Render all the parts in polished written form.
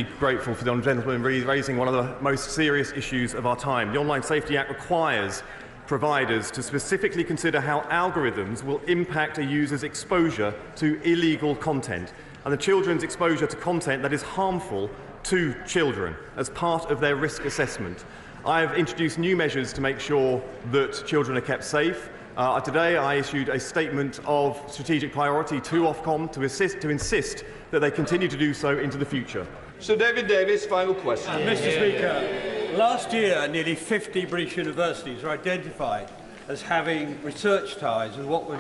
Grateful for the honourable gentleman raising one of the most serious issues of our time. The Online Safety Act requires providers to specifically consider how algorithms will impact a user's exposure to illegal content and the children's exposure to content that is harmful to children as part of their risk assessment. I have introduced new measures to make sure that children are kept safe. Today I issued a statement of strategic priority to Ofgem to insist that they continue to do so into the future. Sir David Davis, final question. Mr. Speaker, last year nearly 50 British universities were identified as having research ties with what were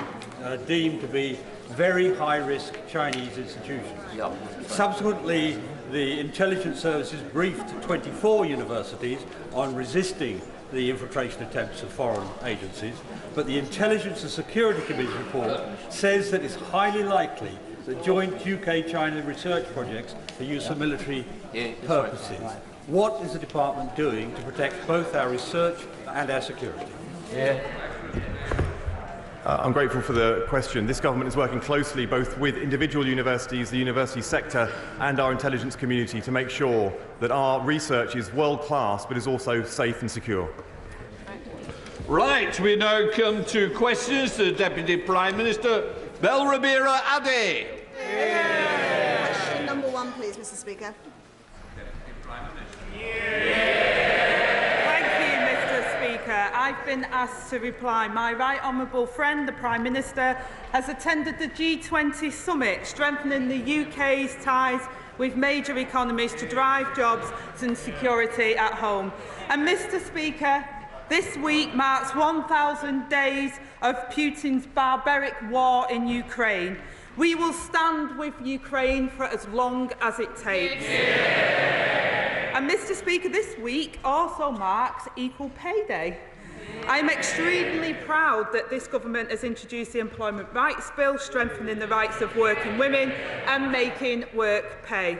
deemed to be very high-risk Chinese institutions. Yep. Subsequently, the intelligence services briefed 24 universities on resisting the infiltration attempts of foreign agencies, but the Intelligence and Security Committee report says that it's highly likely that joint UK-China research projects are used for military purposes. What is the department doing to protect both our research and our security? I'm grateful for the question. This government is working closely both with individual universities, the university sector and our intelligence community to make sure that our research is world-class but is also safe and secure. Right, we now come to questions to the Deputy Prime Minister, Belrabira Ade. Question number 1, please, Mr. Speaker. I've been asked to reply. My right honourable friend, the Prime Minister, has attended the G20 summit, strengthening the UK's ties with major economies to drive jobs and security at home. And, Mr. Speaker, this week marks 1,000 days of Putin's barbaric war in Ukraine. We will stand with Ukraine for as long as it takes. And, Mr. Speaker, this week also marks Equal Pay Day. I am extremely proud that this government has introduced the Employment Rights Bill, strengthening the rights of working women and making work pay.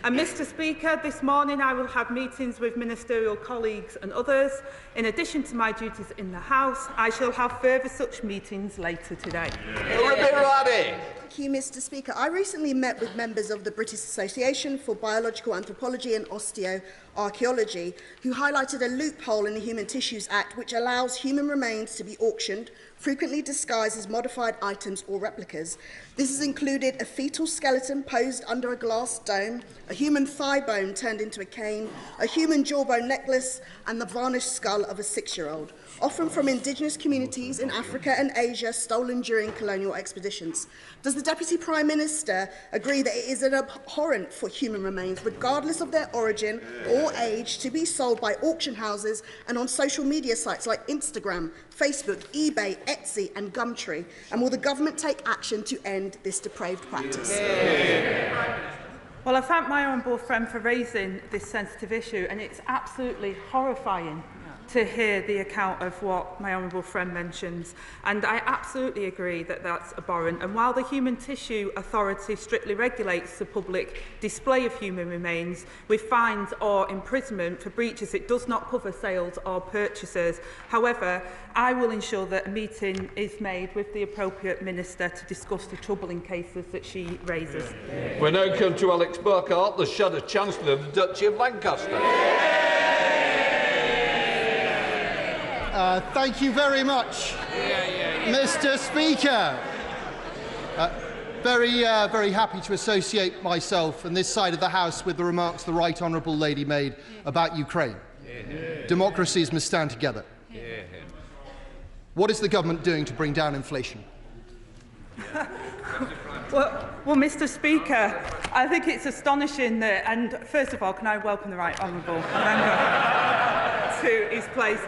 And, Mr. Speaker, this morning I will have meetings with ministerial colleagues and others. In addition to my duties in the House, I shall have further such meetings later today. Thank you, Mr. Speaker. I recently met with members of the British Association for Biological Anthropology and Osteoarchaeology, who highlighted a loophole in the Human Tissues Act which allows human remains to be auctioned, frequently disguised as modified items or replicas. This has included a fetal skeleton posed under a glass dome, a human thigh bone turned into a cane, a human jawbone necklace, and the varnished skull of a 6-year-old, often from indigenous communities in Africa and Asia, stolen during colonial expeditions. Does the Deputy Prime Minister agree that it is an abhorrent for human remains, regardless of their origin or age, to be sold by auction houses and on social media sites like Instagram, Facebook, eBay, Etsy and Gumtree? And will the government take action to end this depraved practice? Well, I thank my honourable friend for raising this sensitive issue, and it's absolutely horrifying to hear the account of what my honourable friend mentions, and I absolutely agree that that's abhorrent. And while the Human Tissue Authority strictly regulates the public display of human remains with fines or imprisonment for breaches, it does not cover sales or purchases. However, I will ensure that a meeting is made with the appropriate minister to discuss the troubling cases that she raises. We now come to Alex Burkhardt, the Shadow Chancellor of the Duchy of Lancaster. Thank you very much, Mr. Speaker. Very happy to associate myself and this side of the House with the remarks the Right Honourable Lady made about Ukraine. Democracies must stand together. What is the government doing to bring down inflation? Well, Mr. Speaker, I think it's astonishing that, and first of all, can I welcome the Right Honourable Member to his place?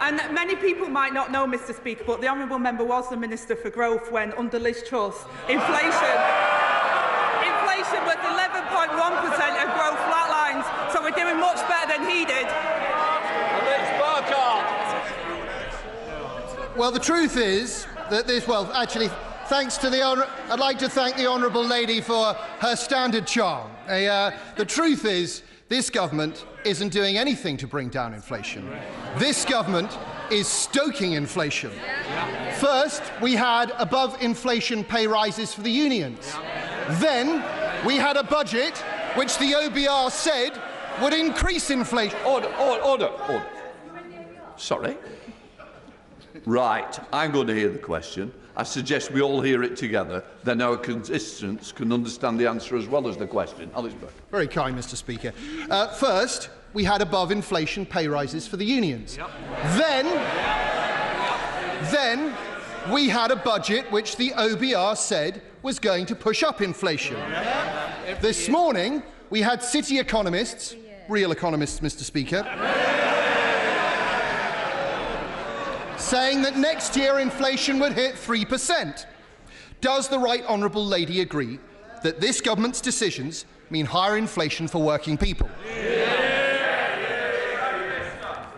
And many people might not know, Mr. Speaker, but the Honourable Member was the Minister for Growth when, under Liz Truss, inflation was 11.1% and growth flatlines, so we're doing much better than he did. Well, the truth is that this, well, actually, thanks to the I'd like to thank the Honourable Lady for her standard charm. The truth is, this government isn't doing anything to bring down inflation. This government is stoking inflation. First, we had above-inflation pay rises for the unions. Then, we had a budget which the OBR said would increase inflation. Order. Sorry. Right, I'm going to hear the question. I suggest we all hear it together, then our constituents can understand the answer as well as the question. Alice Burke. Very kind, Mr. Speaker. First, we had above-inflation pay rises for the unions. Yep. Then we had a budget which the OBR said was going to push up inflation. Yep. This morning, we had city economists, real economists, Mr. Speaker, saying that next year inflation would hit 3%. Does the Right Honourable Lady agree that this government's decisions mean higher inflation for working people?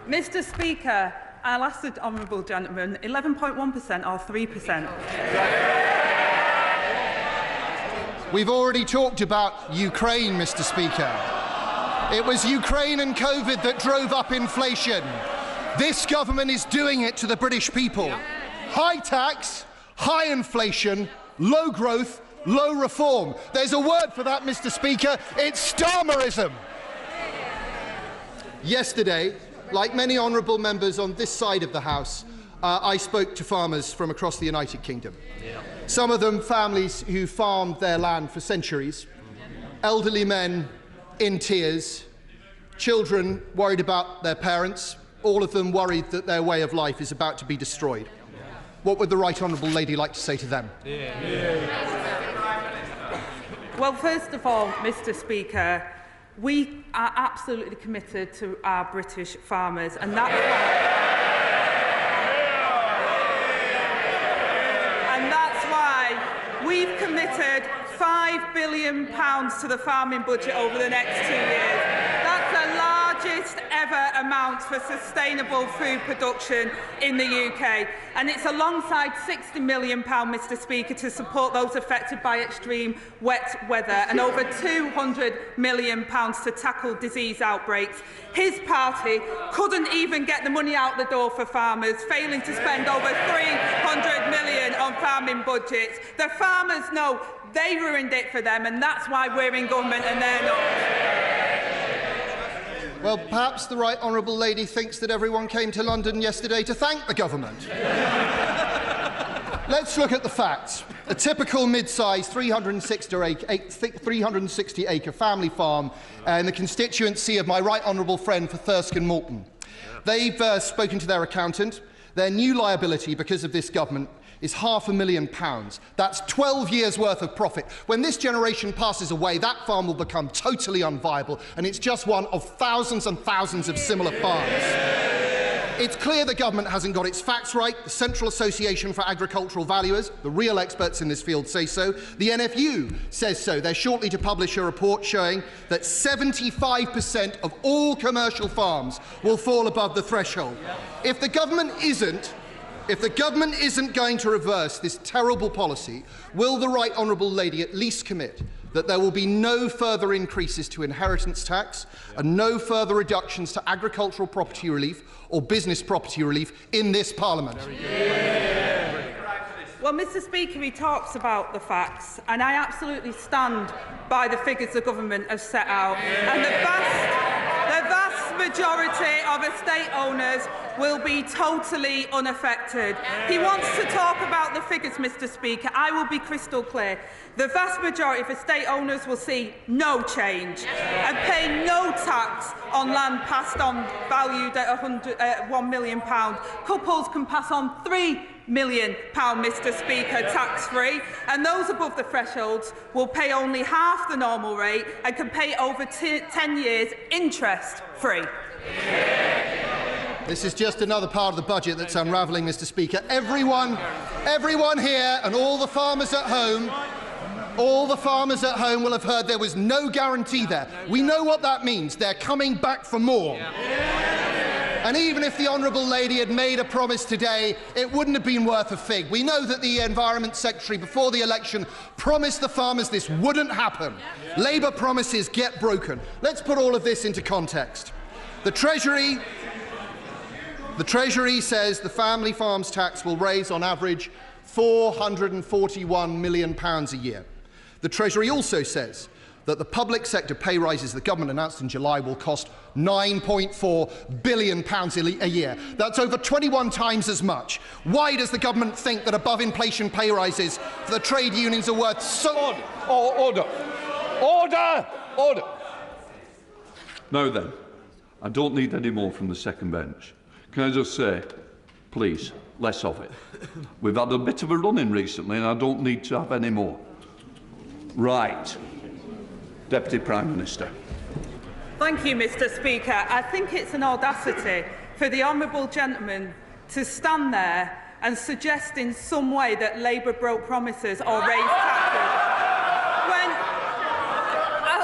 Mr. Speaker, I'll ask the honourable gentleman, 11.1% or 3%? We've already talked about Ukraine, Mr. Speaker. It was Ukraine and COVID that drove up inflation. This government is doing it to the British people. High tax, high inflation, low growth, low reform. There's a word for that, Mr. Speaker. It's Starmerism. Yesterday, like many honourable members on this side of the House, I spoke to farmers from across the United Kingdom. Some of them families who farmed their land for centuries, elderly men in tears, children worried about their parents, all of them worried that their way of life is about to be destroyed. What would the Right Honourable Lady like to say to them? Well, first of all, Mr. Speaker, we are absolutely committed to our British farmers, and that's why we've committed £5 billion to the farming budget over the next 2 years. That's the largest ever amount for sustainable food production in the UK. And it's alongside £60 million, Mr. Speaker, to support those affected by extreme wet weather, and over £200 million to tackle disease outbreaks. His party couldn't even get the money out the door for farmers, failing to spend over £300 million on farming budgets. The farmers know they ruined it for them, and that's why we're in government and they're not. Well, perhaps the Right Honourable Lady thinks that everyone came to London yesterday to thank the government. Let's look at the facts. A typical mid-sized 360-acre family farm in the constituency of my Right Honourable friend for Thirsk and Moulton. They've spoken to their accountant. Their new liability because of this government is £500,000. That's 12 years' worth of profit. When this generation passes away, that farm will become totally unviable, and it's just one of thousands and thousands of similar farms. It's clear the government hasn't got its facts right. The Central Association for Agricultural Valuers, the real experts in this field, say so. The NFU says so. They're shortly to publish a report showing that 75% of all commercial farms will fall above the threshold. If the government isn't going to reverse this terrible policy, will the Right Honourable Lady at least commit that there will be no further increases to inheritance tax and no further reductions to agricultural property relief or business property relief in this Parliament? Well, Mr. Speaker, he talks about the facts, and I absolutely stand by the figures the government has set out. And the vast majority of estate owners will be totally unaffected. He wants to talk about the figures, Mr. Speaker. I will be crystal clear. The vast majority of estate owners will see no change and pay no tax on land passed on valued at £1 million. Couples can pass on £3 million, Mr. Speaker, tax-free, and those above the thresholds will pay only half the normal rate and can pay over 10 years interest-free. This is just another part of the budget that's unravelling, Mr. Speaker. Everyone here and all the farmers at home will have heard there was no guarantee there. We know what that means. They're coming back for more. And even if the Honourable Lady had made a promise today, it wouldn't have been worth a fig. We know that the Environment Secretary, before the election, promised the farmers this wouldn't happen. Labour promises get broken. Let's put all of this into context. The Treasury says the family farms tax will raise, on average, £441 million a year. The Treasury also says that the public sector pay rises the government announced in July will cost £9.4 billion a year. That's over 21 times as much. Why does the government think that above-inflation pay rises for the trade unions are worth so... Order! Order! Order! Now then, I don't need any more from the second bench. Can I just say, please, less of it. We've had a bit of a run-in recently and I don't need to have any more. Right. Deputy Prime Minister. Thank you, Mr. Speaker. I think it's an audacity for the honourable gentleman to stand there and suggest in some way that Labour broke promises or raised taxes. When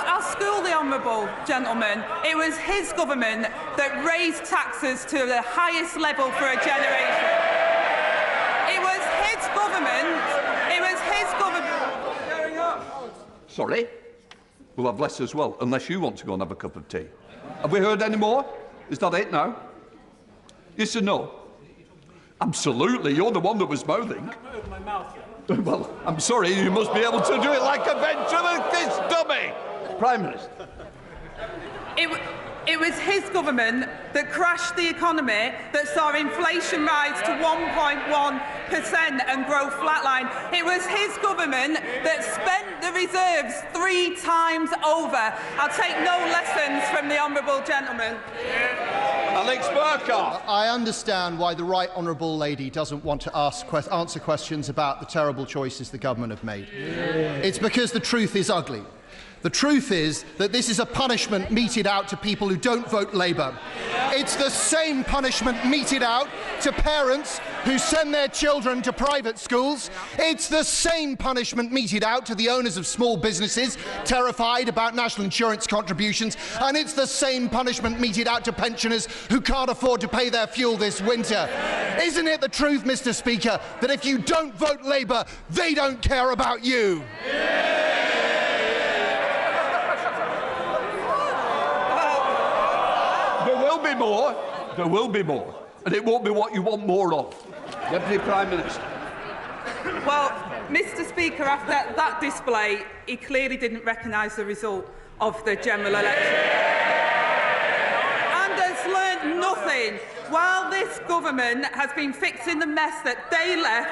I'll school the honourable gentleman, it was his government that raised taxes to the highest level for a generation. It was his government. It was his government. Sorry? We'll have less as well, unless you want to go and have a cup of tea. Have we heard any more? Is that it now? Yes or no? Absolutely, you're the one that was mouthing. Well, I'm sorry, you must be able to do it like a ventriloquist dummy. Prime Minister. It was his government that crashed the economy, that saw inflation rise to 1.1% and grow flatline. It was his government that spent the reserves 3 times over. I'll take no lessons from the honourable gentleman. Alex Burkhardt. I understand why the right honourable lady doesn't want to answer questions about the terrible choices the government have made. It's because the truth is ugly. The truth is that this is a punishment meted out to people who don't vote Labour. It's the same punishment meted out to parents who send their children to private schools. It's the same punishment meted out to the owners of small businesses terrified about national insurance contributions. And it's the same punishment meted out to pensioners who can't afford to pay their fuel this winter. Isn't it the truth, Mr. Speaker, that if you don't vote Labour, they don't care about you? There will be more, and it won't be what you want more of. Deputy Prime Minister. Well, Mr. Speaker, after that display, he clearly didn't recognise the result of the general election and has learnt nothing. While this government has been fixing the mess that they left,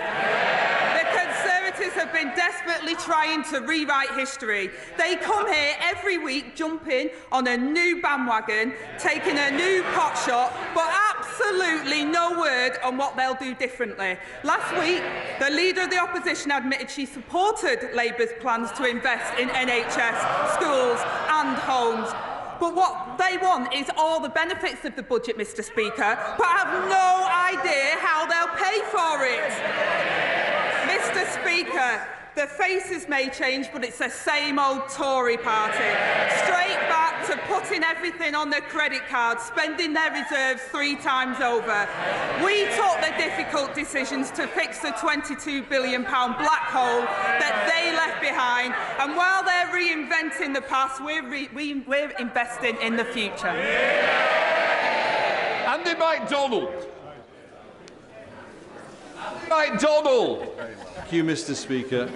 the Conservatives have been desperately trying to rewrite history. They come here every week, jumping on a new bandwagon, taking a new pot shot, but absolutely no word on what they'll do differently. Last week, the Leader of the Opposition admitted she supported Labour's plans to invest in NHS, schools and homes. But what they want is all the benefits of the budget, Mr. Speaker, but have no idea how they'll pay for it. Mr. Speaker, the faces may change, but it's the same old Tory party. Straight back to putting everything on their credit card, spending their reserves 3 times over. We took the difficult decisions to fix the £22 billion black hole that they left behind, and while they're reinventing the past, we're investing in the future. Andy MacDonald. MacDonald. Thank you, Mr. Speaker.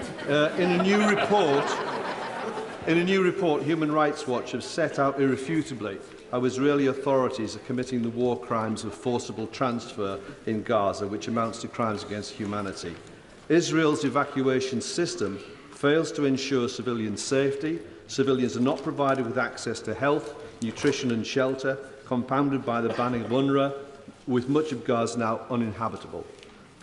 In a new report, Human Rights Watch have set out irrefutably how Israeli authorities are committing the war crimes of forcible transfer in Gaza, which amounts to crimes against humanity. Israel's evacuation system fails to ensure civilian safety. Civilians are not provided with access to health, nutrition and shelter, compounded by the banning of UNRWA, with much of Gaza now uninhabitable.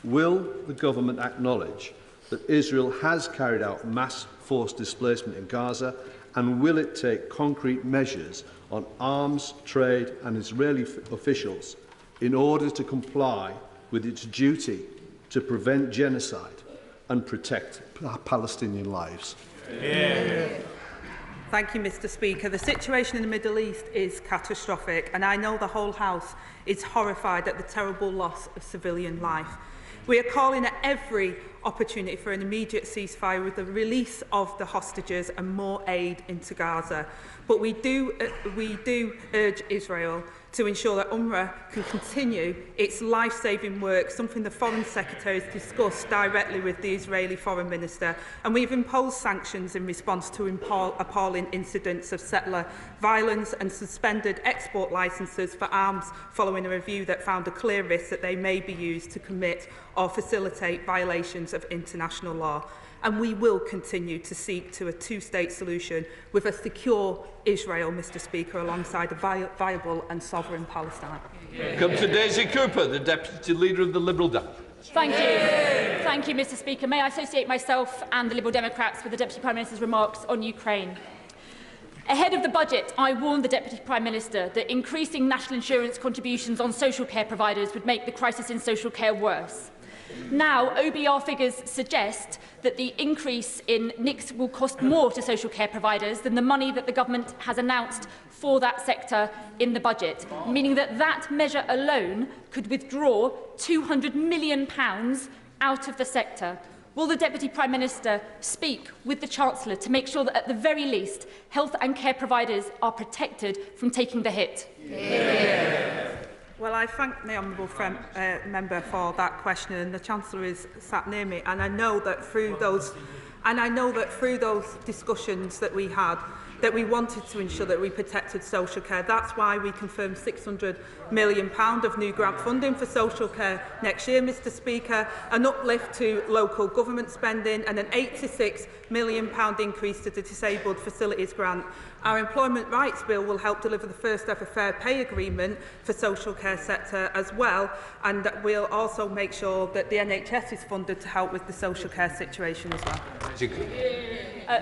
Will the government acknowledge that Israel has carried out mass forced displacement in Gaza, and will it take concrete measures on arms trade and Israeli officials in order to comply with its duty to prevent genocide and protect Palestinian lives? Thank you, Mr. Speaker. The situation in the Middle East is catastrophic, and I know the whole House is horrified at the terrible loss of civilian life. We are calling at every opportunity for an immediate ceasefire with the release of the hostages and more aid into Gaza. But we do urge Israel to ensure that UNRWA can continue its life-saving work, something the Foreign Secretary has discussed directly with the Israeli Foreign Minister. And we've imposed sanctions in response to appalling incidents of settler violence and suspended export licences for arms following a review that found a clear risk that they may be used to commit or facilitate violations of international law. And we will continue to seek to a two-state solution with a secure Israel, Mr Speaker, alongside a viable and sovereign Palestine. Come to Daisy Cooper, the Deputy Leader of the Liberal Democrats. Thank you. Thank you, Mr Speaker. May I associate myself and the Liberal Democrats with the Deputy Prime Minister's remarks on Ukraine. Ahead of the budget, I warned the Deputy Prime Minister that increasing national insurance contributions on social care providers would make the crisis in social care worse. Now, OBR figures suggest that the increase in NICs will cost more to social care providers than the money that the government has announced for that sector in the budget, meaning that that measure alone could withdraw £200 million out of the sector. Will the Deputy Prime Minister speak with the Chancellor to make sure that, at the very least, health and care providers are protected from taking the hit? Well, I thank the honourable member for that question, and the Chancellor is sat near me, and I know that through those discussions that we had, that we wanted to ensure that we protected social care. That's why we confirmed £600 million of new grant funding for social care next year, Mr Speaker, an uplift to local government spending and an £86 million increase to the Disabled Facilities Grant. Our Employment Rights Bill will help deliver the first ever fair pay agreement for social care sector as well, and we'll also make sure that the NHS is funded to help with the social care situation as well.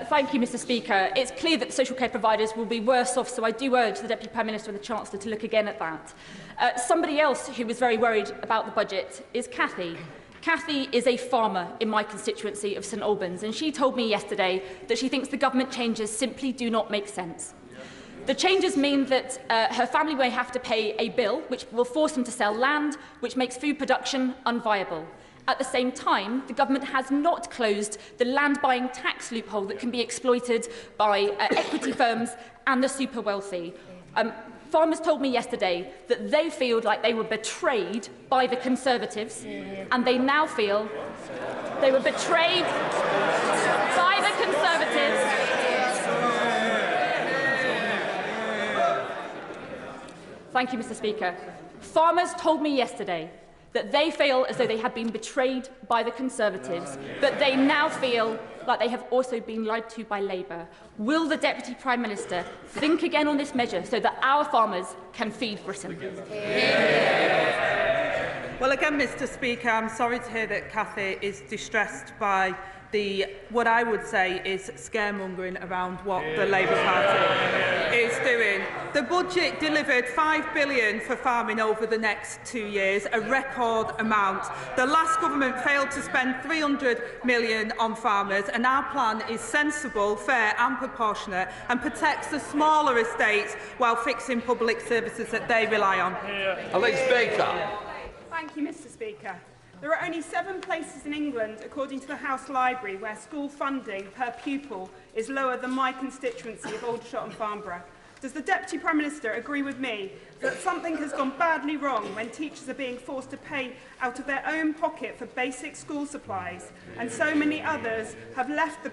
Thank you, Mr Speaker. It's clear that the social care providers will be worse off, so I do urge the Deputy Prime Minister and the Chancellor to look again at that. Somebody else who was very worried about the budget is Cathy. Cathy is a farmer in my constituency of St Albans, and she told me yesterday that she thinks the government changes simply do not make sense. The changes mean that her family may have to pay a bill which will force them to sell land, which makes food production unviable. At the same time, the government has not closed the land buying tax loophole that can be exploited by equity firms and the super wealthy. Farmers told me yesterday that they feel like they were betrayed by the Conservatives, and they now feel they were betrayed by the Conservatives. Thank you, Mr Speaker. Farmers told me yesterday that they feel as though they have been betrayed by the Conservatives, but they now feel like they have also been lied to by Labour. Will the Deputy Prime Minister think again on this measure so that our farmers can feed Britain? Well, again, Mr Speaker, I'm sorry to hear that Cathy is distressed by what I would say is scaremongering around what the Labour Party is doing. The budget delivered £5 billion for farming over the next 2 years, a record amount. The last government failed to spend £300 million on farmers, and our plan is sensible, fair and proportionate and protects the smaller estates while fixing public services that they rely on. Alex Baker. Thank you, Mr Speaker. There are only 7 places in England, according to the House Library, where school funding per pupil is lower than my constituency of Aldershot and Farnborough. Does the Deputy Prime Minister agree with me that something has gone badly wrong when teachers are being forced to pay out of their own pocket for basic school supplies, and so many others have left the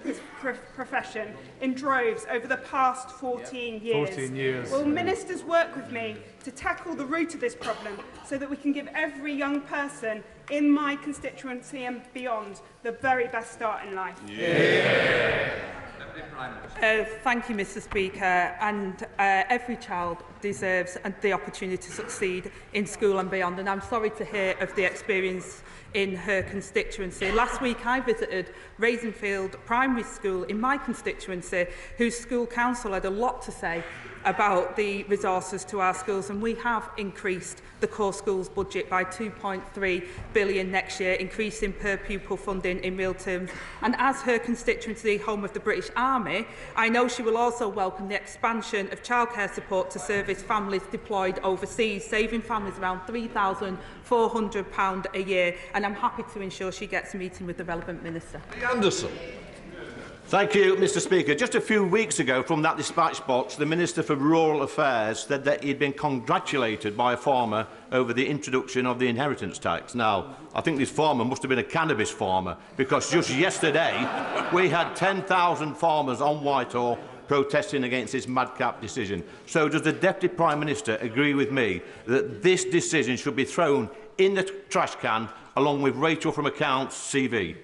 profession in droves over the past 14 years? Will ministers work with me to tackle the root of this problem so that we can give every young person in my constituency and beyond the very best start in life? Thank you, Mr Speaker. And every child deserves the opportunity to succeed in school and beyond. And I'm sorry to hear of the experience in her constituency. Last week I visited Raisingfield Primary School in my constituency, whose school council had a lot to say about the resources to our schools, and we have increased the core schools budget by £2.3 billion next year, increasing per pupil funding in real terms. And as her constituency, home of the British Army, I know she will also welcome the expansion of childcare support to service families deployed overseas, saving families around £3,400 a year. And I'm happy to ensure she gets a meeting with the relevant minister. Anderson. Thank you, Mr Speaker. Just a few weeks ago from that dispatch box, the Minister for Rural Affairs said that he'd been congratulated by a farmer over the introduction of the inheritance tax. Now, I think this farmer must have been a cannabis farmer, because just yesterday we had 10,000 farmers on Whitehall protesting against this madcap decision. So does the Deputy Prime Minister agree with me that this decision should be thrown in the trash can along with Rachel from Accounts' CV?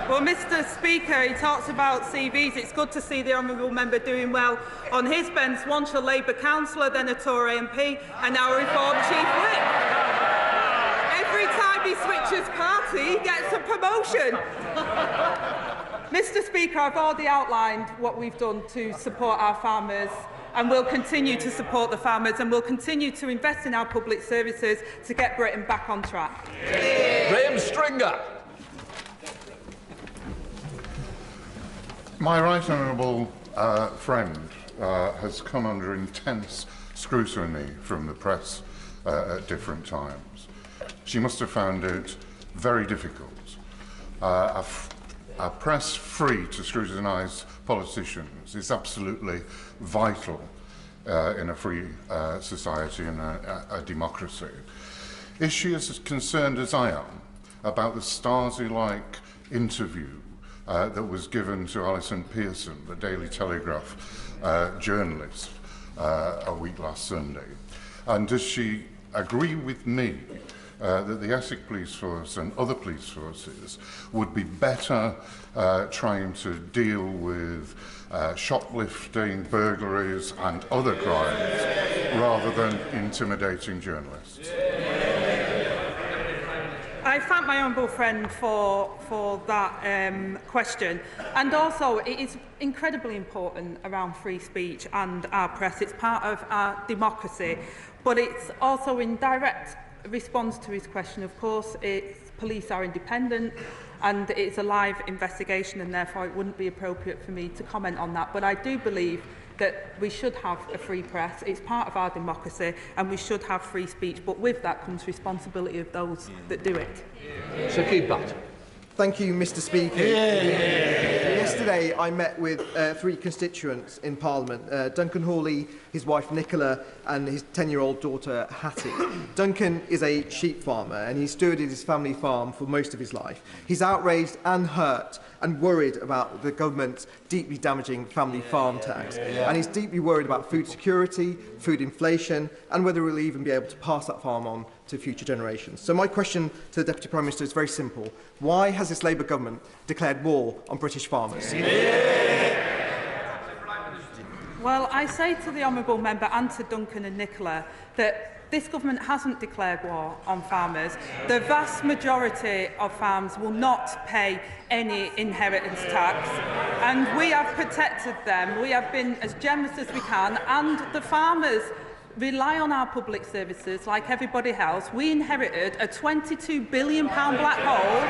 Well, Mr Speaker, he talks about CVs. It's good to see the honourable member doing well on his bench, once a Labour councillor, then a Tory MP, and now a Reform Chief Whip. Every time he switches party, he gets a promotion. Mr Speaker, I've already outlined what we've done to support our farmers, and we'll continue to support the farmers, and we'll continue to invest in our public services to get Britain back on track. Graham Stringer. My right honourable friend has come under intense scrutiny from the press at different times. She must have found it very difficult. A press free to scrutinise politicians is absolutely vital in a free society and a democracy. Is she as concerned as I am about the Stasi-like interview that was given to Alison Pearson, the Daily Telegraph journalist, a week last Sunday? And does she agree with me that the Essex Police Force and other police forces would be better trying to deal with shoplifting, burglaries and other crimes rather than intimidating journalists? I thank my honourable friend for that question. And also, it is incredibly important around free speech and our press. It's part of our democracy. But it's also in direct response to his question. Of course, police are independent and it's a live investigation, and therefore it wouldn't be appropriate for me to comment on that. But I do believe that we should have a free press. It's part of our democracy, and we should have free speech. But with that comes responsibility of those that do it. Sir Keir Starmer. Thank you, Mr Speaker. Yesterday I met with three constituents in Parliament, Duncan Hawley, his wife Nicola and his 10-year-old daughter Hattie. Duncan is a sheep farmer and he stewarded his family farm for most of his life. He's outraged and hurt and worried about the government's deeply damaging family farm tax. And he's deeply worried about food security, food inflation and whether we'll even be able to pass that farm on to future generations. So my question to the Deputy Prime Minister is very simple. Why has this Labour government declared war on British farmers? Well, I say to the honourable member and to Duncan and Nicola that this government hasn't declared war on farmers. The vast majority of farms will not pay any inheritance tax, and we have protected them. We have been as generous as we can, and the farmers rely on our public services like everybody else. We inherited a £22 billion black hole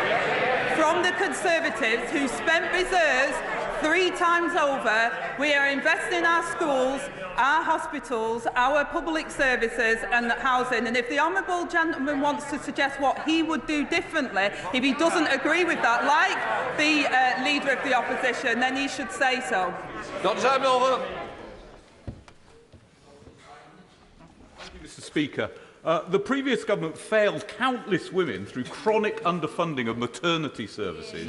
from the Conservatives, who spent reserves 3 times over. We are investing in our schools, our hospitals, our public services and housing. And if the honourable gentleman wants to suggest what he would do differently, if he doesn't agree with that, like the Leader of the Opposition, then he should say so. Dr. Samuel. Mr Speaker, the previous government failed countless women through chronic underfunding of maternity services.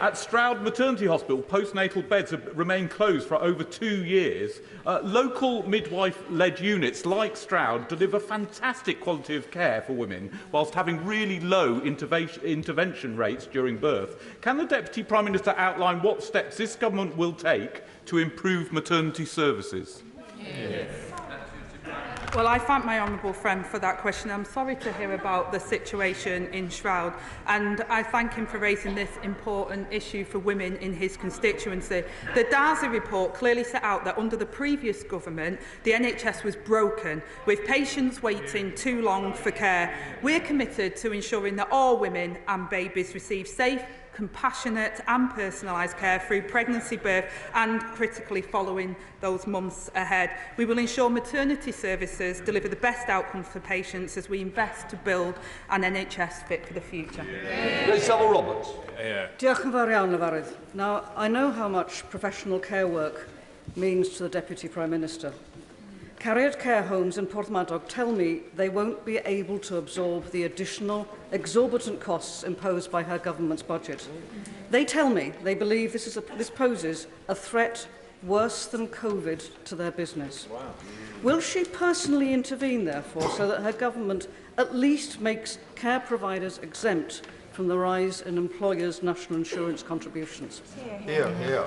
At Stroud Maternity Hospital, postnatal beds have remained closed for over 2 years. Local midwife-led units like Stroud deliver fantastic quality of care for women whilst having really low intervention rates during birth. Can the Deputy Prime Minister outline what steps this government will take to improve maternity services? Well, I thank my honourable friend for that question. I'm sorry to hear about the situation in Shroud, and I thank him for raising this important issue for women in his constituency. The Darcy report clearly set out that under the previous government, the NHS was broken, with patients waiting too long for care. We're committed to ensuring that all women and babies receive safe, compassionate and personalised care through pregnancy, birth and, critically, following those months ahead. We will ensure maternity services deliver the best outcomes for patients as we invest to build an NHS fit for the future. Leasehold Roberts. Diolch yn fawr iawn, Lefarydd. Now, I know how much professional care work means to the Deputy Prime Minister. Carried care homes in Porthmadog tell me they won't be able to absorb the additional exorbitant costs imposed by her government's budget. They tell me they believe this poses a threat worse than COVID to their business. Wow. Will she personally intervene, therefore, so that her government at least makes care providers exempt from the rise in employers' national insurance contributions? Here.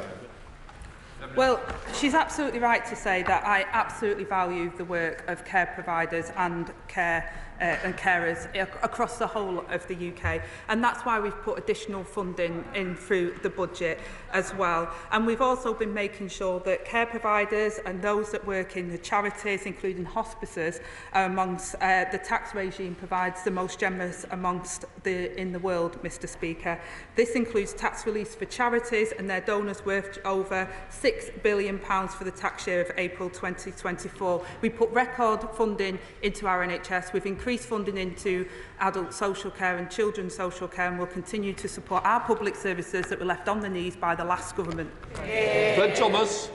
Well, she's absolutely right to say that I absolutely value the work of care providers and carers across the whole of the UK, and that's why we've put additional funding in through the budget as well. And we've also been making sure that care providers and those that work in the charities, including hospices, amongst the tax regime provides the most generous amongst in the world, Mr. Speaker. This includes tax release for charities and their donors worth over £6 billion for the tax year of April 2024. We put record funding into our NHS. We've increased funding into adult social care and children's social care, and will continue to support our public services that were left on the knees by the last government. Fred Thomas.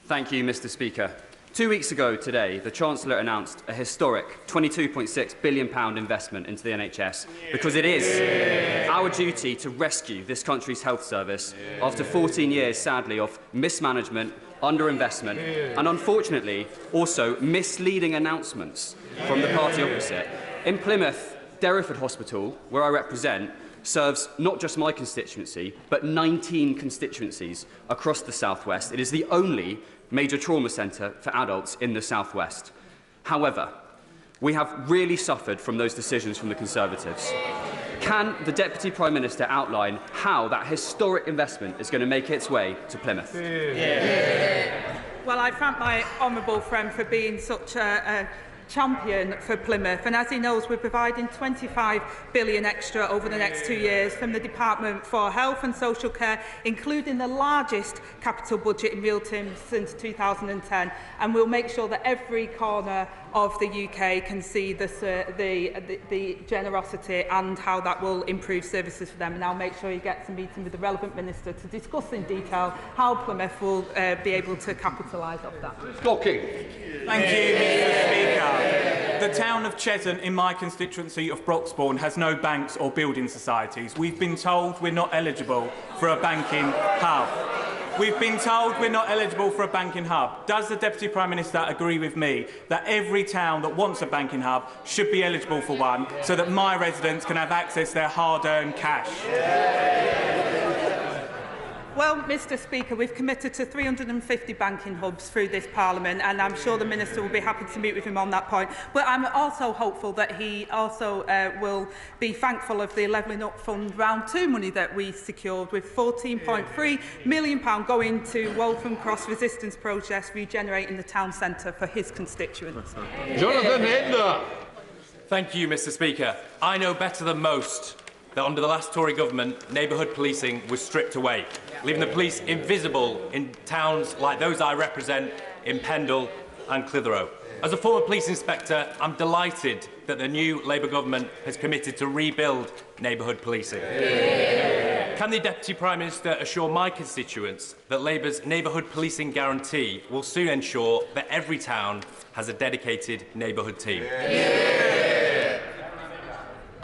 Thank you, Mr. Speaker. 2 weeks ago today, the Chancellor announced a historic £22.6 billion investment into the NHS because it is our duty to rescue this country's health service after 14 years, sadly, of mismanagement, underinvestment and, unfortunately, also misleading announcements from the party opposite. In Plymouth, Derriford Hospital, where I represent, serves not just my constituency, but 19 constituencies across the South West. It is the only major trauma centre for adults in the South West. However, we have really suffered from those decisions from the Conservatives. Can the Deputy Prime Minister outline how that historic investment is going to make its way to Plymouth? Well, I thank my honourable friend for being such a champion for Plymouth, and as he knows, we're providing £25 billion extra over the next 2 years from the Department for Health and Social Care, including the largest capital budget in real terms since 2010, and we'll make sure that every corner of the UK can see the generosity and how that will improve services for them. And I'll make sure he gets a meeting with the relevant minister to discuss in detail how Plymouth will be able to capitalise off that. Thank you, Mr. Speaker. The town of Cheshunt in my constituency of Broxbourne has no banks or building societies. We've been told we're not eligible for a banking hub. We've been told we're not eligible for a banking hub. Does the Deputy Prime Minister agree with me that every town that wants a banking hub should be eligible for one so that my residents can have access to their hard-earned cash? Well, Mr. Speaker, we've committed to 350 banking hubs through this Parliament, and I'm sure the Minister will be happy to meet with him on that point. But I'm also hopeful that he also will be thankful of the Levelling Up Fund Round 2 money that we secured, with £14.3 million going to Waltham Cross Resistance Project, regenerating the town centre for his constituents. Jonathan Hinder. Thank you, Mr. Speaker. I know better than most that under the last Tory government, neighbourhood policing was stripped away, leaving the police invisible in towns like those I represent in Pendle and Clitheroe. As a former police inspector, I'm delighted that the new Labour government has committed to rebuild neighbourhood policing. Can the Deputy Prime Minister assure my constituents that Labour's neighbourhood policing guarantee will soon ensure that every town has a dedicated neighbourhood team?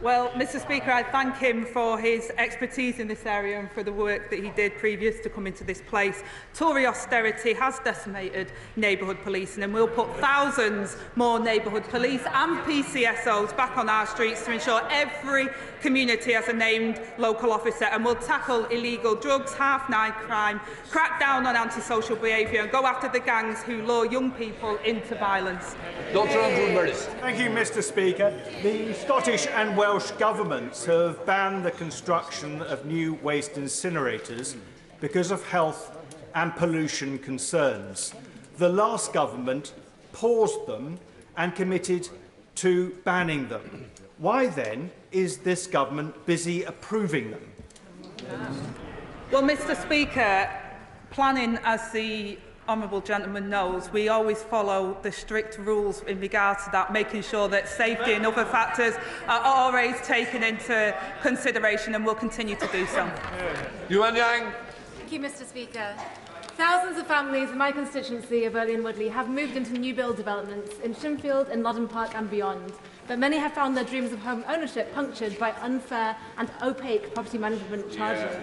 Well, Mr Speaker, I thank him for his expertise in this area and for the work that he did previous to coming to this place. Tory austerity has decimated neighbourhood policing, and will put thousands more neighbourhood police and PCSOs back on our streets to ensure every community has a named local officer, and will tackle illegal drugs, half-night crime, crack down on antisocial behaviour and go after the gangs who lure young people into violence. Dr Andrew Meredith. Thank you, Mr Speaker. The Scottish and Welsh governments have banned the construction of new waste incinerators because of health and pollution concerns. The last government paused them and committed to banning them. Why then is this government busy approving them? Well, Mr Speaker, planning, as the honourable gentleman knows, we always follow the strict rules in regard to that, making sure that safety and other factors are always taken into consideration, and will continue to do so. Yuan Yang. Thank you, Mr Speaker. Thousands of families in my constituency of Early and Woodley have moved into new build developments in Shimfield, in Loddon Park and beyond, but many have found their dreams of home ownership punctured by unfair and opaque property management charges.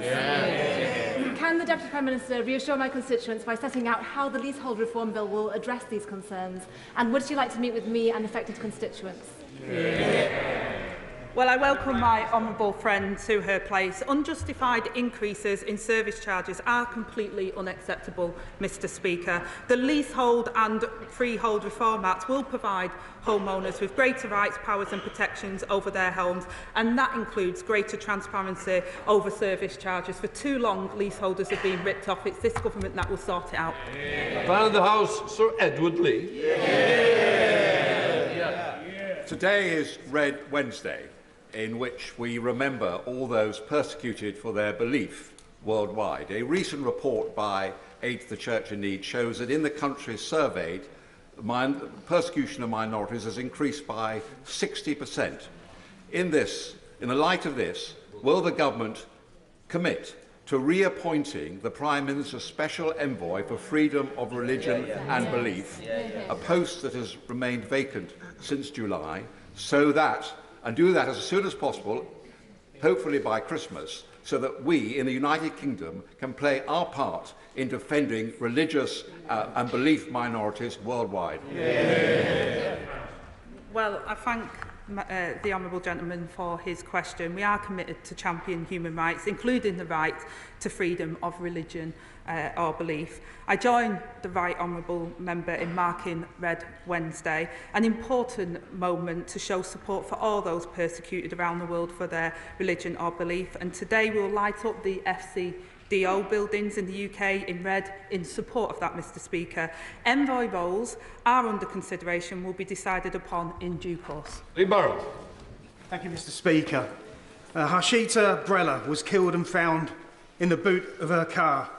Can the Deputy Prime Minister reassure my constituents by setting out how the Leasehold Reform Bill will address these concerns, and would she like to meet with me and affected constituents? Well, I welcome my honourable friend to her place. Unjustified increases in service charges are completely unacceptable, Mr Speaker. The Leasehold and Freehold Reform Act will provide homeowners with greater rights, powers and protections over their homes, and that includes greater transparency over service charges. For too long, leaseholders have been ripped off. It's this government that will sort it out. Man of the House, Sir Edward Lee. Today is Red Wednesday, in which we remember all those persecuted for their belief worldwide. A recent report by Aid to the Church in Need shows that in the countries surveyed, persecution of minorities has increased by 60%. In the light of this, will the government commit to reappointing the Prime Minister's Special Envoy for Freedom of Religion and Belief, a post that has remained vacant since July, and do that as soon as possible, hopefully by Christmas, so that we in the United Kingdom can play our part in defending religious and belief minorities worldwide? Well, I thank the honourable gentleman for his question. We are committed to champion human rights, including the right to freedom of religion or belief. I join the right honourable member in marking Red Wednesday, an important moment to show support for all those persecuted around the world for their religion or belief. And today we will light up the FCDO buildings in the UK in red in support of that, Mr Speaker. Envoy roles are under consideration, will be decided upon in due course. Lee Burrow. Thank you, Mr Speaker. Harshita Brella was killed and found in the boot of her car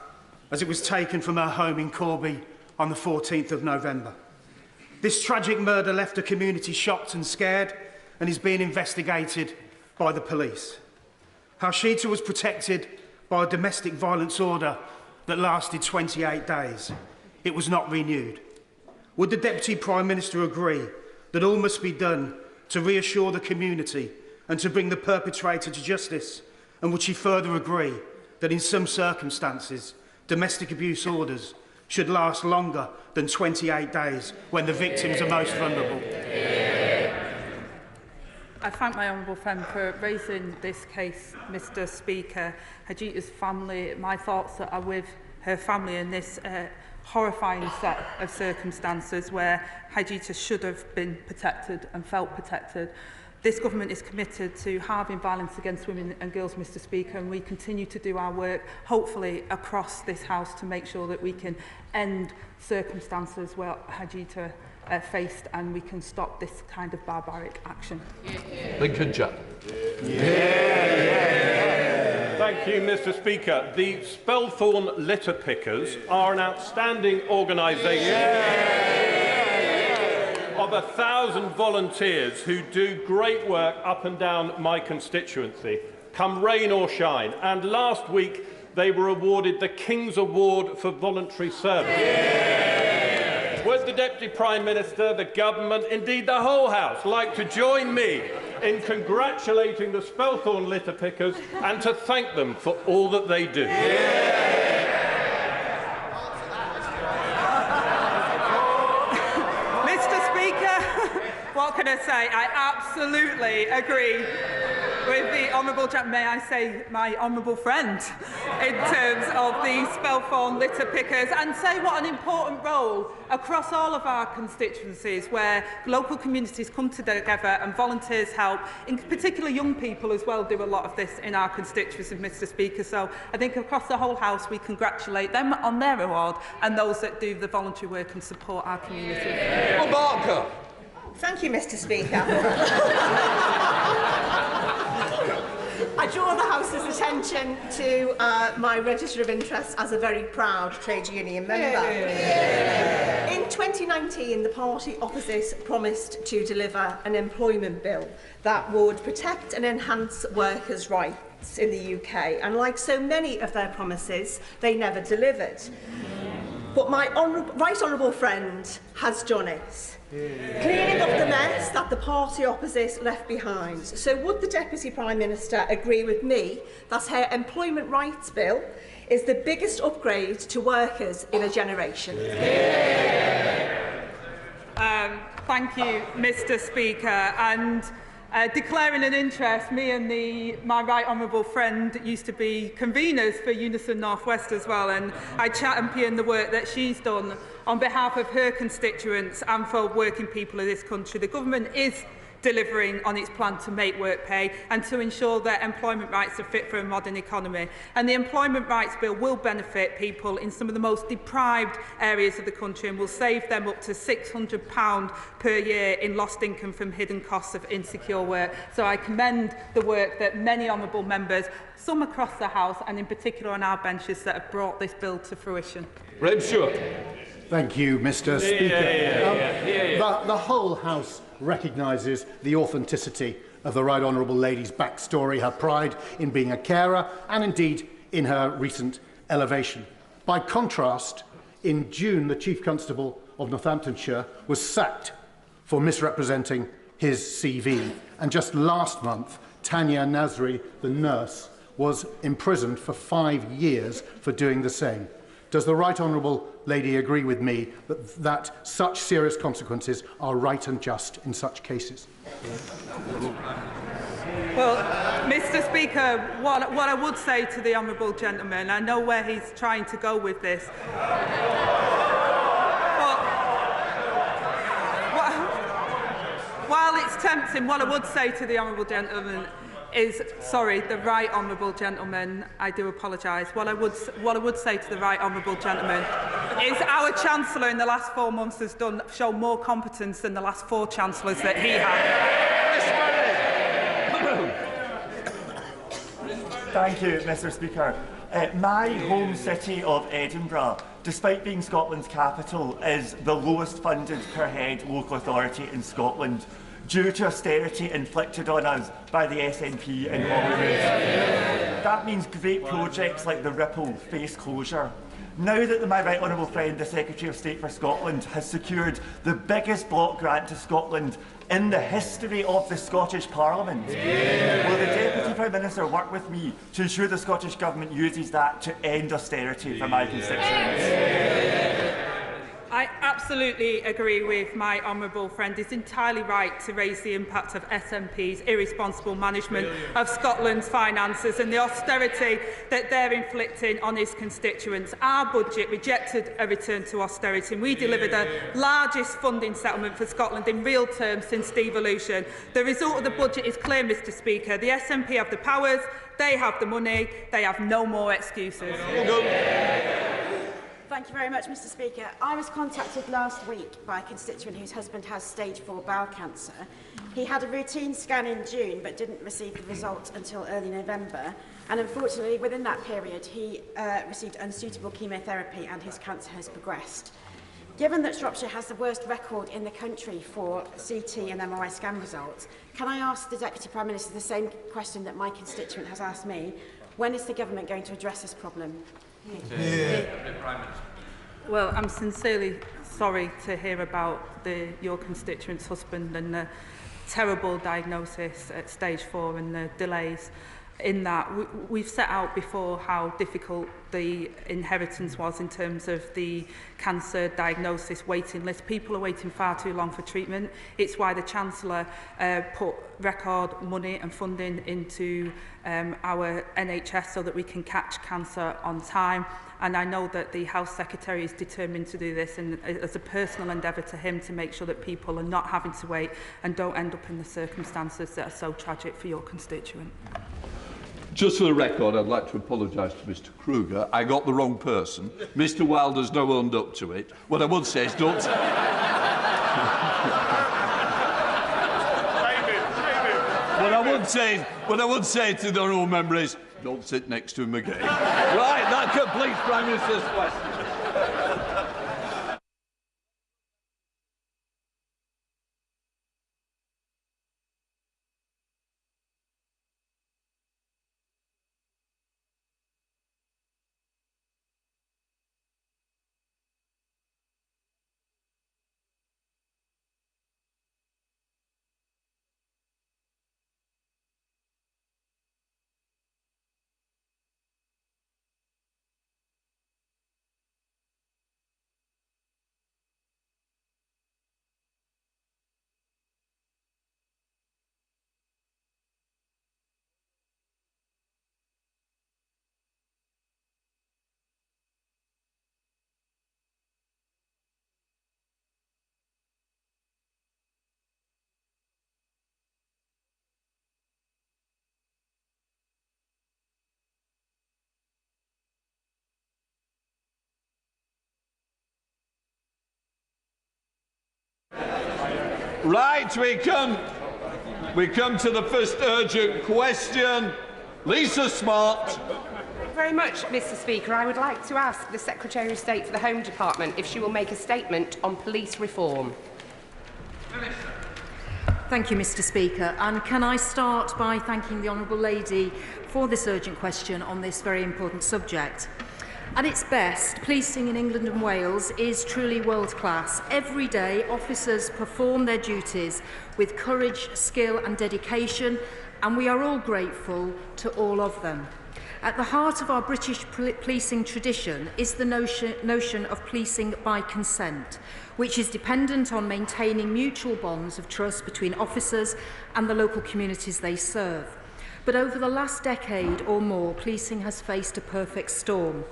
as it was taken from her home in Corby on the 14th of November. This tragic murder left the community shocked and scared and is being investigated by the police. Harshita was protected by a domestic violence order that lasted 28 days. It was not renewed. Would the Deputy Prime Minister agree that all must be done to reassure the community and to bring the perpetrator to justice? And would she further agree that in some circumstances, domestic abuse orders should last longer than 28 days when the victims are most vulnerable? I thank my honourable friend for raising this case, Mr Speaker. Hajita's family, my thoughts are with her family in this horrifying set of circumstances where Hajita should have been protected and felt protected. This government is committed to halving violence against women and girls, Mr Speaker, and we continue to do our work, hopefully across this House, to make sure that we can end circumstances where Hajita faced and we can stop this kind of barbaric action. Lincoln Jack. Thank you, Mr Speaker. The Spelthorne Litter Pickers are an outstanding organisation of 1,000 volunteers who do great work up and down my constituency, come rain or shine. And last week, they were awarded the King's Award for Voluntary Service. Would the Deputy Prime Minister, the Government, indeed the whole House, like to join me in congratulating the Spelthorne litter pickers and to thank them for all that they do. Mr. Speaker, what can I say? I absolutely agree with the honourable may I say my honourable friend in terms of the Spelthorne litter pickers, and say what an important role across all of our constituencies where local communities come together and volunteers help, in particular young people as well do a lot of this in our constituencies, Mr. Speaker. So I think across the whole House we congratulate them on their award and those that do the voluntary work and support our community. Barker. Thank you, Mr. Speaker. I draw the House's attention to my register of interest as a very proud trade union member. In 2019, the party opposite promised to deliver an employment bill that would protect and enhance workers' rights in the UK, and like so many of their promises, they never delivered. But my right honourable friend has done it. Cleaning up the mess that the party opposite left behind. So would the Deputy Prime Minister agree with me that her employment rights bill is the biggest upgrade to workers in a generation? Thank you, Mr. Speaker. And declaring an interest, me and my right honourable friend used to be conveners for Unison North West as well, and I champion the work that she's done on behalf of her constituents and for working people of this country. The government is delivering on its plan to make work pay and to ensure that employment rights are fit for a modern economy. And the Employment Rights Bill will benefit people in some of the most deprived areas of the country and will save them up to £600 per year in lost income from hidden costs of insecure work. So I commend the work that many honourable members, some across the House and in particular on our benches, that have brought this bill to fruition. Reb Stewart. Thank you, Mr. Speaker. The whole House recognises the authenticity of the Right Honourable Lady's backstory, her pride in being a carer, and indeed in her recent elevation. By contrast, in June, the Chief Constable of Northamptonshire was sacked for misrepresenting his CV. And just last month, Tanya Nasri, the nurse, was imprisoned for 5 years for doing the same. Does the Right Honourable Lady agree with me that such serious consequences are right and just in such cases? Well, Mr. Speaker, what I would say to the honourable gentleman, I know where he's trying to go with this. While it's tempting, what I would say to the honourable gentleman is, sorry, the right honourable gentleman, I do apologise. What I would say to the right honourable gentleman is our Chancellor in the last 4 months has shown more competence than the last 4 Chancellors that he had. Thank you, Mr. Speaker. My home city of Edinburgh, despite being Scotland's capital, is the lowest funded per head local authority in Scotland, due to austerity inflicted on us by the SNP in Holyrood. That means great projects like the Ripple face closure. Now that my right honourable friend, the Secretary of State for Scotland, has secured the biggest block grant to Scotland in the history of the Scottish Parliament, will the Deputy Prime Minister work with me to ensure the Scottish Government uses that to end austerity for my constituents? I absolutely agree with my honourable friend. He's entirely right to raise the impact of SNP's irresponsible management of Scotland's finances and the austerity that they're inflicting on his constituents. Our budget rejected a return to austerity, and we delivered the largest funding settlement for Scotland in real terms since devolution. The result of the budget is clear, Mr. Speaker. The SNP have the powers, they have the money, they have no more excuses. Thank you very much, Mr. Speaker. I was contacted last week by a constituent whose husband has stage 4 bowel cancer. He had a routine scan in June but didn't receive the results until early November. And unfortunately, within that period, he received unsuitable chemotherapy and his cancer has progressed. Given that Shropshire has the worst record in the country for CT and MRI scan results, can I ask the Deputy Prime Minister the same question that my constituent has asked me? When is the government going to address this problem? Well, I'm sincerely sorry to hear about your constituent's husband and terrible diagnosis at stage 4 and the delays in that. We've set out before how difficult the inheritance was in terms of the cancer diagnosis waiting list. People are waiting far too long for treatment. It's why the Chancellor put record money and funding into our NHS so that we can catch cancer on time. And I know that the Health Secretary is determined to do this, and as a personal endeavour to him to make sure that people are not having to wait and don't end up in the circumstances that are so tragic for your constituent. Just for the record, I'd like to apologise to Mr Kruger. I got the wrong person. Mr Wilder's now owned up to it. What I would say is don't... What I would say to the honourable member is don't sit next to him again. Right, that completes Prime Minister's question. Right, we come to the first urgent question. Lisa Smart. Thank you very much, Mr Speaker. I would like to ask the Secretary of State for the Home Department if she will make a statement on police reform. Thank you, Mr Speaker. And can I start by thanking the Honourable Lady for this urgent question on this very important subject. At its best, policing in England and Wales is truly world-class. Every day, officers perform their duties with courage, skill and dedication, and we are all grateful to all of them. At the heart of our British policing tradition is the notion of policing by consent, which is dependent on maintaining mutual bonds of trust between officers and the local communities they serve. But over the last decade or more, policing has faced a perfect storm.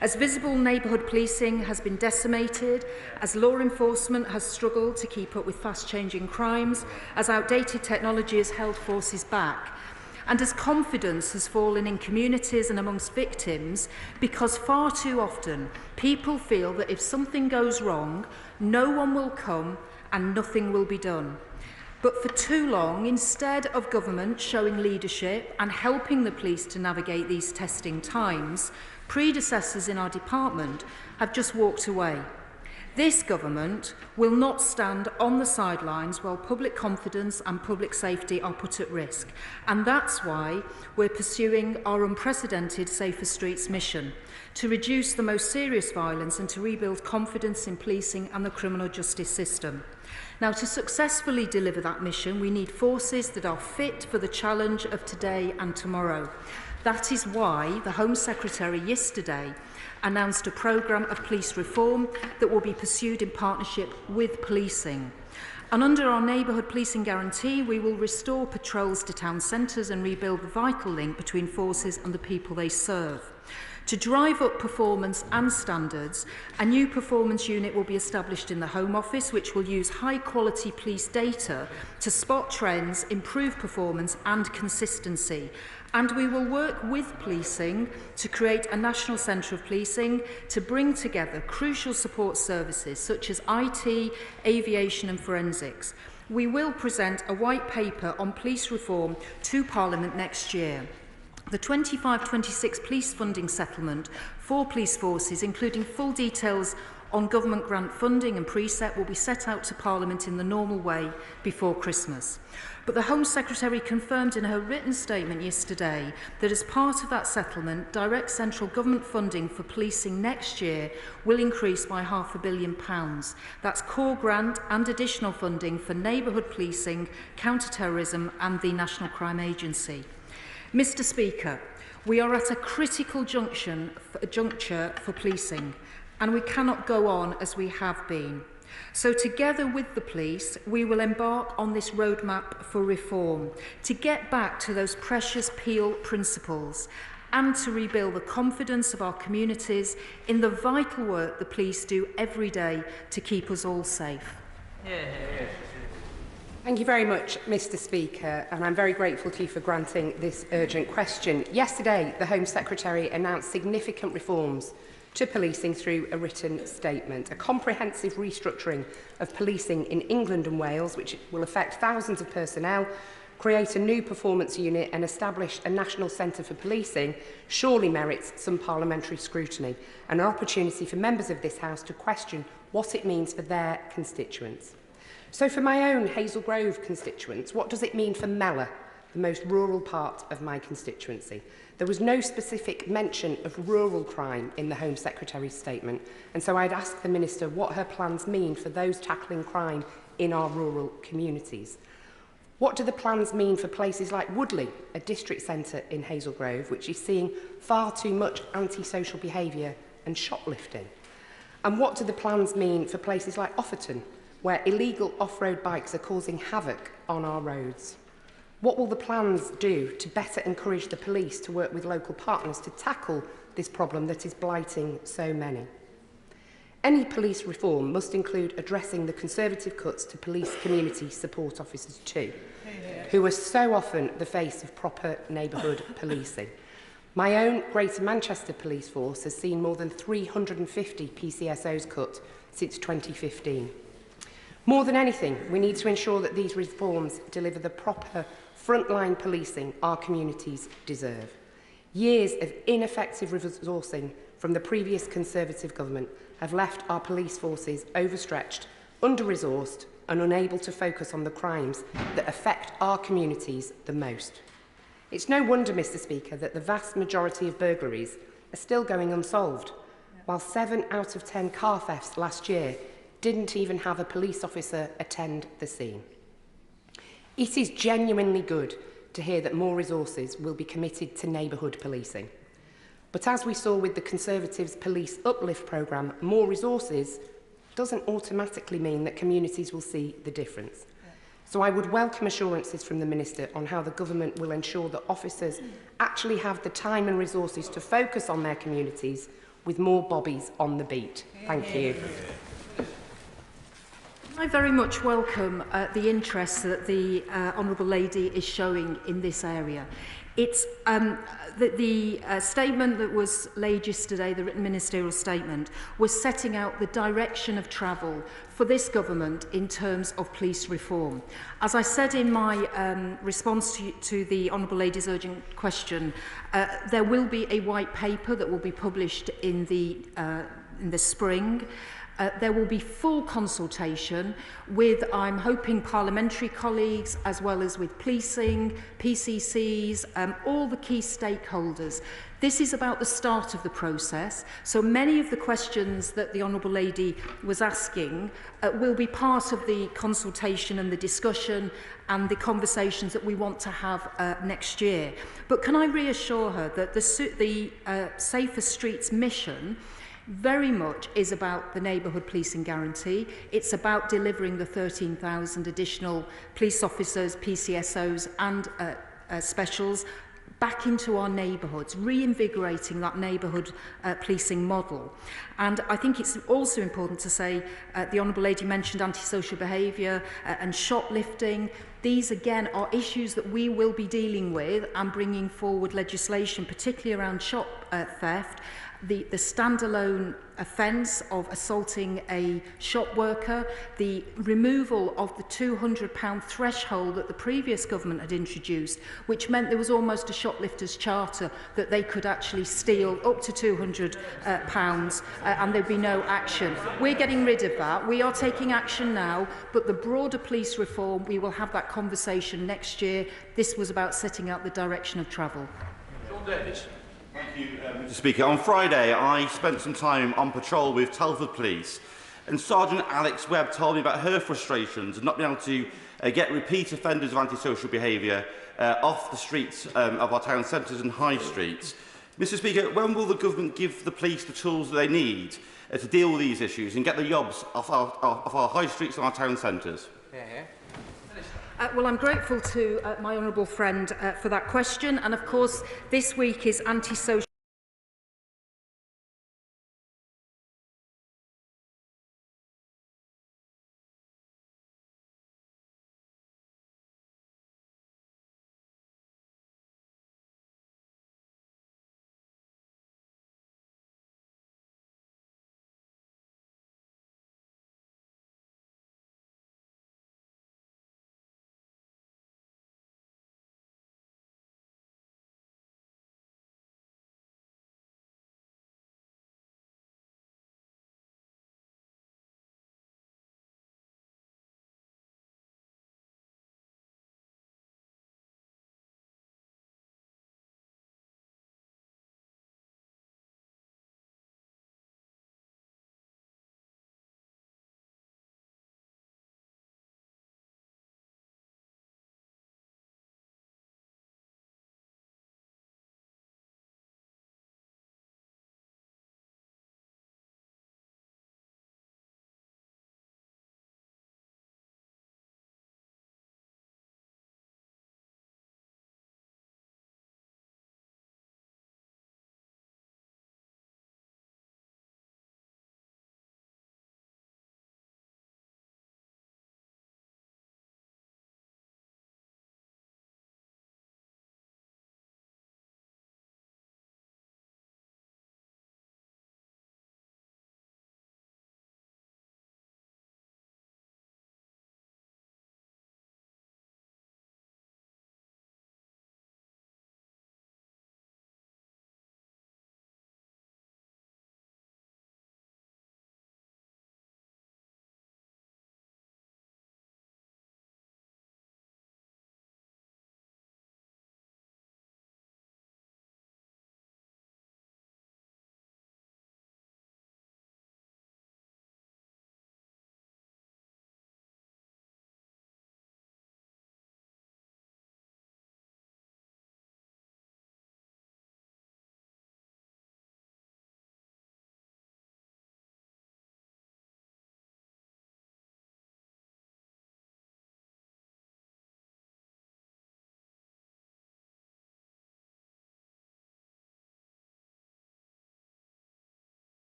As visible neighbourhood policing has been decimated, as law enforcement has struggled to keep up with fast-changing crimes, as outdated technology has held forces back, and as confidence has fallen in communities and amongst victims, because far too often people feel that if something goes wrong, no one will come and nothing will be done. But for too long, instead of government showing leadership and helping the police to navigate these testing times, predecessors in our department have just walked away. This government will not stand on the sidelines while public confidence and public safety are put at risk. And that's why we're pursuing our unprecedented Safer Streets mission, to reduce the most serious violence and to rebuild confidence in policing and the criminal justice system. Now, to successfully deliver that mission, we need forces that are fit for the challenge of today and tomorrow. That is why the Home Secretary yesterday announced a programme of police reform that will be pursued in partnership with policing. And under our neighbourhood policing guarantee, we will restore patrols to town centres and rebuild the vital link between forces and the people they serve. To drive up performance and standards, a new performance unit will be established in the Home Office, which will use high-quality police data to spot trends, improve performance and consistency. And we will work with policing to create a national centre of policing to bring together crucial support services such as IT, aviation and forensics. We will present a white paper on police reform to Parliament next year. The 25-26 police funding settlement for police forces, including full details on government grant funding and precept will be set out to Parliament in the normal way before Christmas. But the Home Secretary confirmed in her written statement yesterday that as part of that settlement, direct central government funding for policing next year will increase by £500 million. That's core grant and additional funding for neighbourhood policing, counter-terrorism and the National Crime Agency. Mr Speaker, we are at a critical juncture for policing, and we cannot go on as we have been. So together with the police, we will embark on this roadmap for reform to get back to those precious Peel principles and to rebuild the confidence of our communities in the vital work the police do every day to keep us all safe. Thank you very much, Mr Speaker, and I'm very grateful to you for granting this urgent question. Yesterday, the Home Secretary announced significant reforms to policing through a written statement, a comprehensive restructuring of policing in England and Wales, which will affect thousands of personnel, create a new performance unit and establish a national centre for policing, surely merits some parliamentary scrutiny and an opportunity for members of this House to question what it means for their constituents. So for my own Hazel Grove constituents, what does it mean for Mellor, the most rural part of my constituency? There was no specific mention of rural crime in the Home Secretary's statement, and so I'd ask the Minister what her plans mean for those tackling crime in our rural communities. What do the plans mean for places like Woodley, a district centre in Hazel Grove, which is seeing far too much antisocial behaviour and shoplifting? And what do the plans mean for places like Offerton, where illegal off-road bikes are causing havoc on our roads? What will the plans do to better encourage the police to work with local partners to tackle this problem that is blighting so many? Any police reform must include addressing the Conservative cuts to police community support officers too, who are so often the face of proper neighbourhood policing. My own Greater Manchester Police Force has seen more than 350 PCSOs cut since 2015. More than anything, we need to ensure that these reforms deliver the proper frontline policing our communities deserve. Years of ineffective resourcing from the previous Conservative government have left our police forces overstretched, under-resourced and unable to focus on the crimes that affect our communities the most. It's no wonder, Mr Speaker, that the vast majority of burglaries are still going unsolved, while 7 out of 10 car thefts last year didn't even have a police officer attend the scene. It is genuinely good to hear that more resources will be committed to neighbourhood policing. But as we saw with the Conservatives' Police Uplift programme, more resources doesn't automatically mean that communities will see the difference. So I would welcome assurances from the Minister on how the Government will ensure that officers actually have the time and resources to focus on their communities with more bobbies on the beat. Thank you. I very much welcome the interest that the Honourable Lady is showing in this area. It's the statement that was laid yesterday, the written ministerial statement, was setting out the direction of travel for this government in terms of police reform. As I said in my response to the Honourable Lady's urgent question, there will be a white paper that will be published in the spring. There will be full consultation with, I'm hoping, parliamentary colleagues, as well as with policing, PCCs, all the key stakeholders. This is about the start of the process, so many of the questions that the Honourable Lady was asking will be part of the consultation and the discussion and the conversations that we want to have next year. But can I reassure her that the Safer Streets mission very much is about the neighbourhood policing guarantee. It's about delivering the 13,000 additional police officers, PCSOs and specials back into our neighbourhoods, reinvigorating that neighbourhood policing model. And I think it's also important to say, the Honourable Lady mentioned antisocial behaviour and shoplifting. These, again, are issues that we will be dealing with and bringing forward legislation, particularly around shop theft, the standalone offence of assaulting a shop worker, the removal of the £200 threshold that the previous government had introduced, which meant there was almost a shoplifter's charter that they could actually steal up to £200 and there'd be no action. We're getting rid of that. We are taking action now, but the broader police reform, we will have that conversation next year. This was about setting out the direction of travel. John Davis. Thank you, Mr. Speaker. On Friday, I spent some time on patrol with Telford Police, and Sergeant Alex Webb told me about her frustrations of not being able to get repeat offenders of antisocial behaviour off the streets of our town centres and high streets. Mr. Speaker, when will the government give the police the tools that they need to deal with these issues and get the yobs off our high streets and our town centres? Well, I'm grateful to my honourable friend for that question. And of course, this week is anti-social